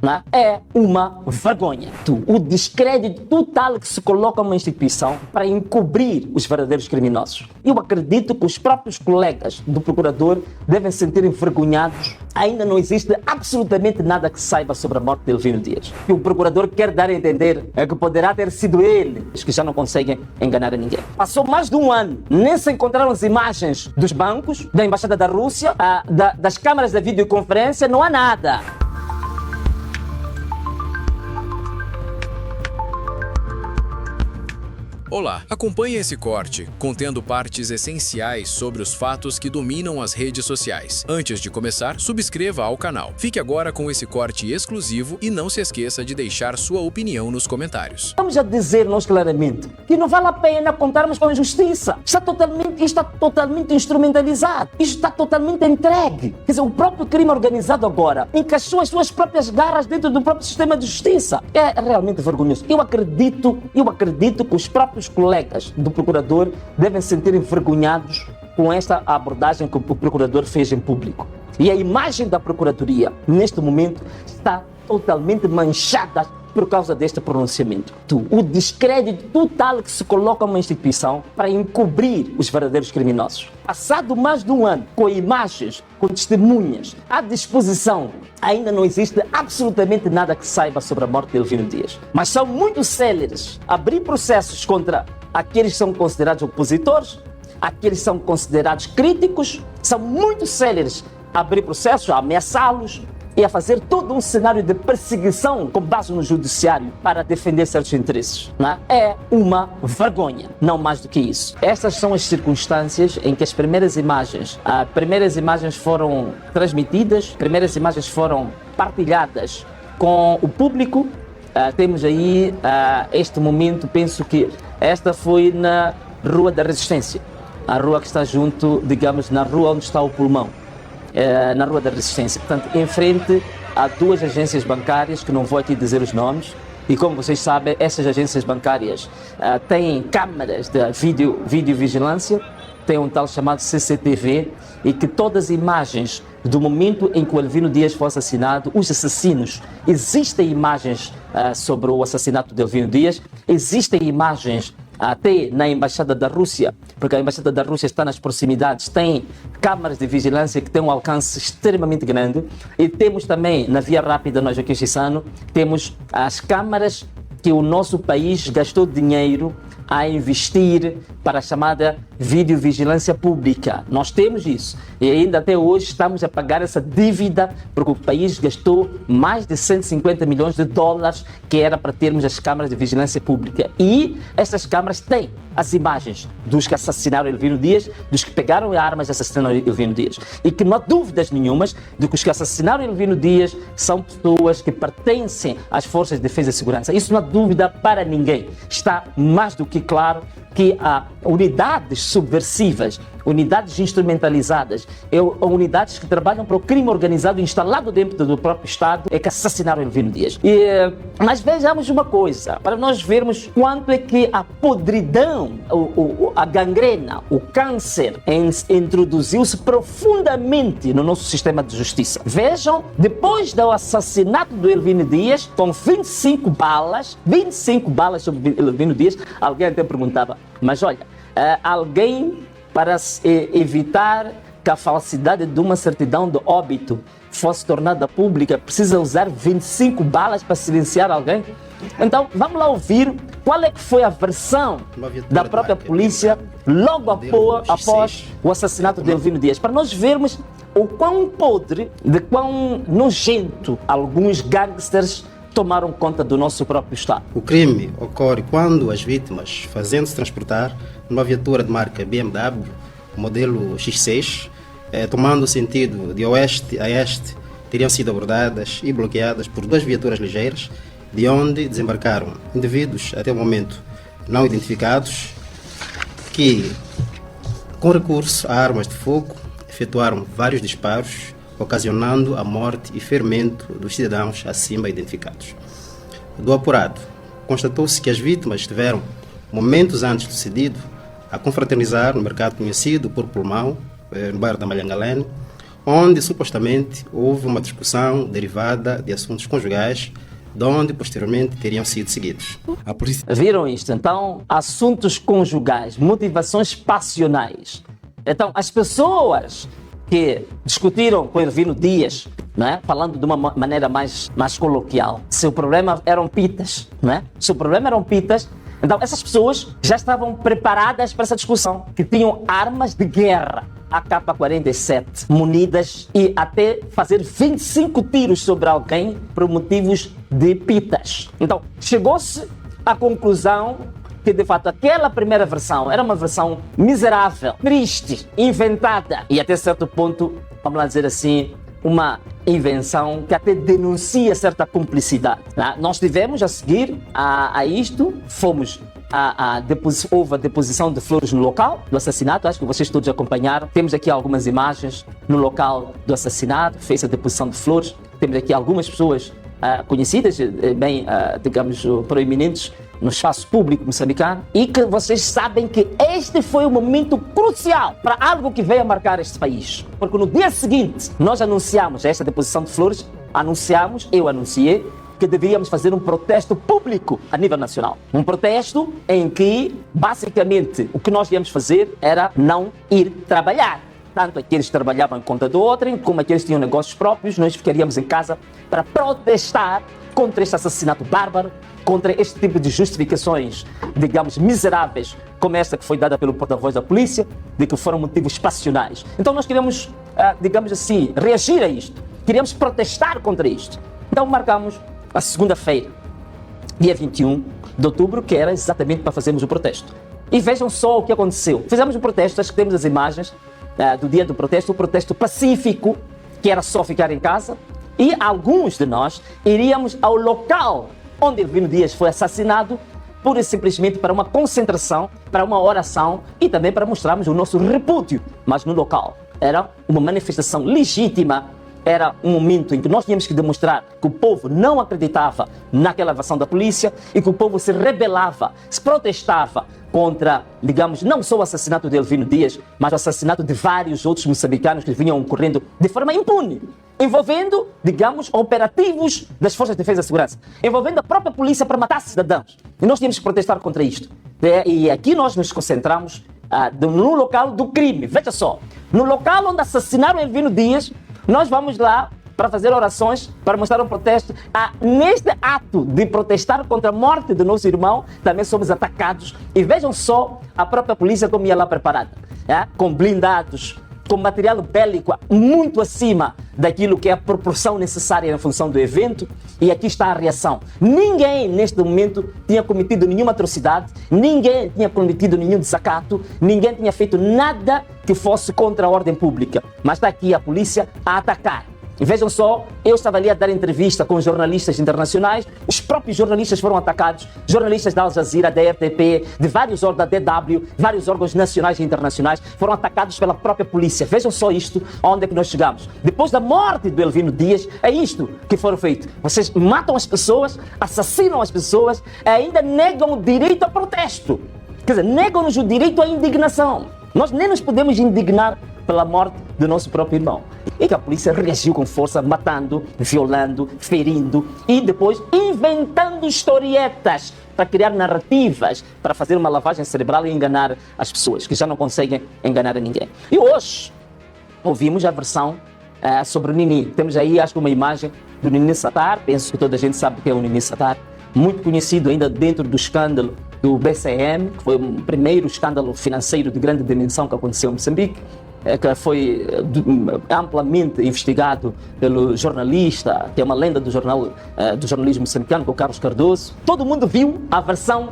Não é uma vergonha. O descrédito total que se coloca uma instituição para encobrir os verdadeiros criminosos. Eu acredito que os próprios colegas do procurador devem se sentir envergonhados. Ainda não existe absolutamente nada que saiba sobre a morte de Elvino Dias. E o procurador quer dar a entender que poderá ter sido ele, os que já não conseguem enganar a ninguém. Passou mais de um ano, nem se encontraram as imagens dos bancos, da Embaixada da Rússia, das câmaras da videoconferência, não há nada. Olá, acompanhe esse corte, contendo partes essenciais sobre os fatos que dominam as redes sociais. Antes de começar, subscreva ao canal. Fique agora com esse corte exclusivo e não se esqueça de deixar sua opinião nos comentários. Vamos a dizer nós claramente que não vale a pena contarmos com a justiça. Está totalmente instrumentalizado. Isto está totalmente entregue. Quer dizer, o próprio crime organizado agora encaixou as suas próprias garras dentro do próprio sistema de justiça. É realmente vergonhoso. Eu acredito que os próprios colegas do procurador devem se sentir envergonhados com esta abordagem que o procurador fez em público. E a imagem da procuradoria, neste momento, está totalmente manchada por causa deste pronunciamento. O descrédito total que se coloca uma instituição para encobrir os verdadeiros criminosos. Passado mais de um ano, com imagens, com testemunhas à disposição, ainda não existe absolutamente nada que saiba sobre a morte de Elvino Dias. Mas são muito céleres abrir processos contra aqueles que são considerados opositores, aqueles que são considerados críticos, são muito céleres abrir processos, a ameaçá-los, e a fazer todo um cenário de perseguição com base no judiciário para defender certos interesses. Não é? É uma vergonha, não mais do que isso. Estas são as circunstâncias em que as primeiras imagens foram transmitidas, primeiras imagens foram partilhadas com o público. Temos aí este momento, penso que esta foi na Rua da Resistência, a rua que está junto, digamos, na rua onde está o pulmão. Na Rua da Resistência, portanto, em frente a duas agências bancárias, que não vou aqui dizer os nomes, e como vocês sabem, essas agências bancárias têm câmaras de videovigilância, tem um tal chamado CCTV, e que todas as imagens do momento em que o Elvino Dias foi assassinado, os assassinos, existem imagens sobre o assassinato de Elvino Dias, existem imagens até na Embaixada da Rússia, porque a Embaixada da Rússia está nas proximidades, tem câmaras de vigilância que têm um alcance extremamente grande, e temos também na Via Rápida, no Joaquim Chissano, temos as câmaras que o nosso país gastou dinheiro a investir para a chamada videovigilância pública. Nós temos isso e ainda até hoje estamos a pagar essa dívida, porque o país gastou mais de 150 milhões de dólares que era para termos as câmaras de vigilância pública. E essas câmaras têm as imagens dos que assassinaram Elvino Dias, dos que pegaram armas e assassinaram Elvino Dias. E que não há dúvidas nenhumas de que os que assassinaram Elvino Dias são pessoas que pertencem às forças de defesa e segurança. Isso não há dúvida para ninguém. Está mais do que claro que há unidades subversivas, unidades instrumentalizadas, unidades que trabalham para o crime organizado instalado dentro do próprio Estado, é que assassinaram Elvino Dias. Mas vejamos uma coisa, para nós vermos quanto é que a podridão, a gangrena, o câncer introduziu-se profundamente no nosso sistema de justiça. Vejam, depois do assassinato do Elvino Dias, com 25 balas sobre Elvino Dias, alguém até perguntava, mas olha, alguém para evitar que a falsidade de uma certidão de óbito fosse tornada pública, precisa usar 25 balas para silenciar alguém? Então, vamos lá ouvir qual é que foi a versão da própria polícia logo após o assassinato de Elvino Dias, para nós vermos o quão podre, de quão nojento alguns gangsters tomaram conta do nosso próprio Estado. O crime ocorre quando as vítimas, fazendo-se transportar numa viatura de marca BMW, modelo X6, tomando o sentido de oeste a este, teriam sido abordadas e bloqueadas por duas viaturas ligeiras, de onde desembarcaram indivíduos até o momento não identificados, que, com recurso a armas de fogo, efetuaram vários disparos, ocasionando a morte e ferimento dos cidadãos acima identificados. Do apurado, constatou-se que as vítimas estiveram, momentos antes do sucedido, a confraternizar no mercado conhecido por Pulmão, no bairro da Malhangalene, onde supostamente houve uma discussão derivada de assuntos conjugais, de onde posteriormente teriam sido seguidos. A polícia... Viram isto? Então, assuntos conjugais, motivações passionais. Então, as pessoas que discutiram com Elvino Dias, né, falando de uma maneira mais coloquial, seu problema eram pitas, né? Seu problema eram pitas. Então, essas pessoas já estavam preparadas para essa discussão, que tinham armas de guerra, AK-47, munidas e até fazer 25 tiros sobre alguém por motivos de pitas. Então, chegou-se à conclusão que, de fato, aquela primeira versão era uma versão miserável, triste, inventada e, até certo ponto, vamos lá dizer assim, uma invenção que até denuncia certa cumplicidade. Nós tivemos a seguir a isto, fomos houve a deposição de flores no local do assassinato, acho que vocês todos acompanharam. Temos aqui algumas imagens no local do assassinato, fez a deposição de flores. Temos aqui algumas pessoas conhecidas, bem, digamos, proeminentes no espaço público moçambicano, e que vocês sabem que este foi um momento crucial para algo que veio a marcar este país. Porque no dia seguinte nós anunciamos esta deposição de flores, eu anunciei, que deveríamos fazer um protesto público a nível nacional. Um protesto em que, basicamente, o que nós íamos fazer era não ir trabalhar. Tanto aqueles que trabalhavam em conta do outro, como aqueles que tinham negócios próprios, nós ficaríamos em casa para protestar contra este assassinato bárbaro, contra este tipo de justificações, digamos, miseráveis, como esta que foi dada pelo porta-voz da polícia, de que foram motivos passionais. Então nós queríamos, digamos assim, reagir a isto. Queríamos protestar contra isto. Então marcamos a segunda-feira, dia 21 de outubro, que era exatamente para fazermos o protesto. E vejam só o que aconteceu. Fizemos o protesto, acho que temos as imagens do dia do protesto, o protesto pacífico, que era só ficar em casa, e alguns de nós iríamos ao local onde Elvino Dias foi assassinado, pura e simplesmente para uma concentração, para uma oração e também para mostrarmos o nosso repúdio, mas no local. Era uma manifestação legítima. Era um momento em que nós tínhamos que demonstrar que o povo não acreditava naquela versão da polícia e que o povo se rebelava, se protestava contra, digamos, não só o assassinato de Elvino Dias, mas o assassinato de vários outros moçambicanos que vinham ocorrendo de forma impune, envolvendo, digamos, operativos das Forças de Defesa e Segurança, envolvendo a própria polícia para matar cidadãos. E nós tínhamos que protestar contra isto. E aqui nós nos concentramos no local do crime. Veja só, no local onde assassinaram Elvino Dias, nós vamos lá para fazer orações, para mostrar um protesto. Neste ato de protestar contra a morte do nosso irmão, também somos atacados. E vejam só a própria polícia como ia lá preparada, com blindados, com material bélico muito acima daquilo que é a proporção necessária na função do evento. E aqui está a reação. Ninguém neste momento tinha cometido nenhuma atrocidade, ninguém tinha cometido nenhum desacato, ninguém tinha feito nada que fosse contra a ordem pública. Mas está aqui a polícia a atacar. E vejam só, eu estava ali a dar entrevista com jornalistas internacionais, os próprios jornalistas foram atacados, jornalistas da Al Jazeera, da RTP, de vários órgãos da DW, vários órgãos nacionais e internacionais, foram atacados pela própria polícia. Vejam só isto, onde é que nós chegamos. Depois da morte do Elvino Dias, é isto que foram feito. Vocês matam as pessoas, assassinam as pessoas, e ainda negam o direito ao protesto. Quer dizer, negam-nos o direito à indignação. Nós nem nos podemos indignar pela morte do nosso próprio irmão. E que a polícia reagiu com força, matando, violando, ferindo e depois inventando historietas para criar narrativas, para fazer uma lavagem cerebral e enganar as pessoas, que já não conseguem enganar a ninguém. E hoje ouvimos a versão sobre o Nini. Temos aí, acho que, uma imagem do Nini Satar. Penso que toda a gente sabe que é o Nini Satar, muito conhecido ainda dentro do escândalo do BCM, que foi o primeiro escândalo financeiro de grande dimensão que aconteceu em Moçambique, que foi amplamente investigado pelo jornalista, que é uma lenda do jornalismo moçambicano, que é o Carlos Cardoso. Todo mundo viu a versão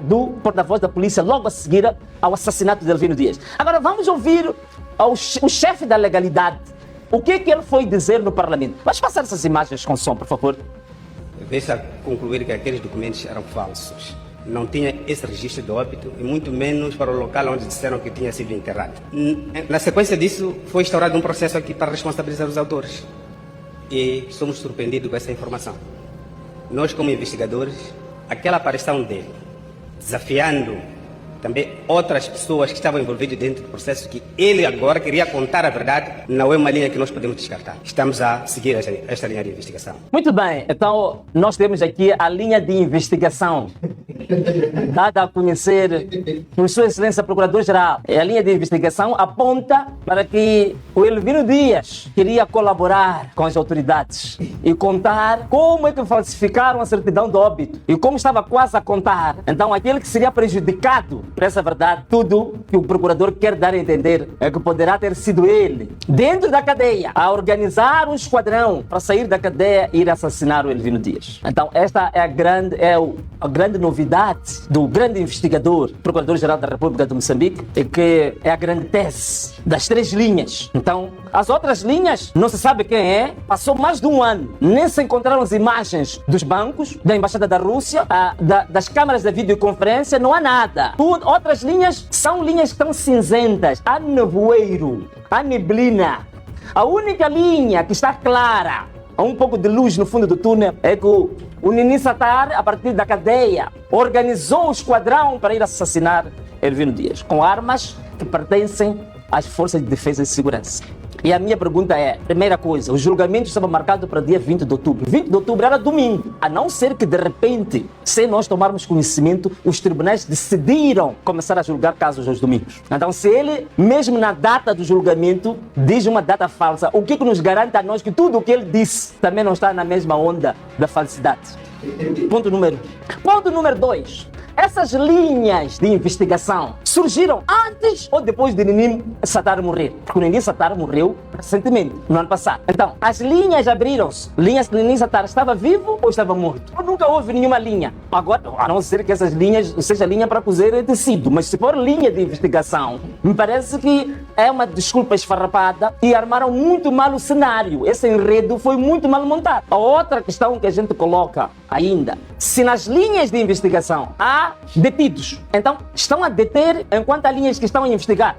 do porta-voz da polícia logo a seguir ao assassinato de Elvino Dias. Agora vamos ouvir o chefe da legalidade. O que é que ele foi dizer no Parlamento? Vamos passar essas imagens com som, por favor. Veio-se a concluir que aqueles documentos eram falsos. Não tinha esse registro de óbito e muito menos para o local onde disseram que tinha sido enterrado. Na sequência disso, foi instaurado um processo aqui para responsabilizar os autores. E somos surpreendidos com essa informação. Nós, como investigadores, aquela aparição dele, desafiando também outras pessoas que estavam envolvidas dentro do processo, que ele agora queria contar a verdade, não é uma linha que nós podemos descartar. Estamos a seguir esta linha de investigação. Muito bem, então nós temos aqui a linha de investigação dada a conhecer por Sua Excelência Procurador-Geral. A linha de investigação aponta para que o Elvino Dias queria colaborar com as autoridades e contar como é que falsificaram a certidão de óbito e como estava quase a contar. Então, aquele que seria prejudicado por essa verdade, tudo que o procurador quer dar a entender é que poderá ter sido ele, dentro da cadeia, a organizar um esquadrão para sair da cadeia e ir assassinar o Elvino Dias. Então, esta é a grande novidade do grande investigador, Procurador-Geral da República de Moçambique, e que é a grande tese das 3 linhas. Então, as outras linhas, não se sabe quem é, passou mais de um ano, nem se encontraram as imagens dos bancos, da Embaixada da Rússia, das câmaras da videoconferência, não há nada. Outras linhas são linhas que estão cinzentas, há nevoeiro, há neblina. A única linha que está clara, há um pouco de luz no fundo do túnel, é que o Nini Satar, a partir da cadeia, organizou o esquadrão para ir assassinar Elvino Dias, com armas que pertencem às Forças de Defesa e Segurança. E a minha pergunta é, primeira coisa, o julgamento estava marcado para dia 20 de outubro. 20 de outubro era domingo. A não ser que, de repente, sem nós tomarmos conhecimento, os tribunais decidiram começar a julgar casos aos domingos. Então, se ele, mesmo na data do julgamento, diz uma data falsa, o que nos garante a nós que tudo o que ele disse também não está na mesma onda da falsidade? Ponto número 1. Ponto número 2. Essas linhas de investigação surgiram antes ou depois de Nini Satar morrer? Porque o Nini Satar morreu recentemente, no ano passado. Então, as linhas abriram-se. Linhas que o Nini Satar estava vivo ou estava morto? Ou nunca houve nenhuma linha. Agora, a não ser que essas linhas seja linha para cozer tecido, mas se for linha de investigação, me parece que é uma desculpa esfarrapada e armaram muito mal o cenário. Esse enredo foi muito mal montado. A outra questão que a gente coloca ainda, se nas linhas de investigação há detidos, então estão a deter enquanto há linhas que estão a investigar.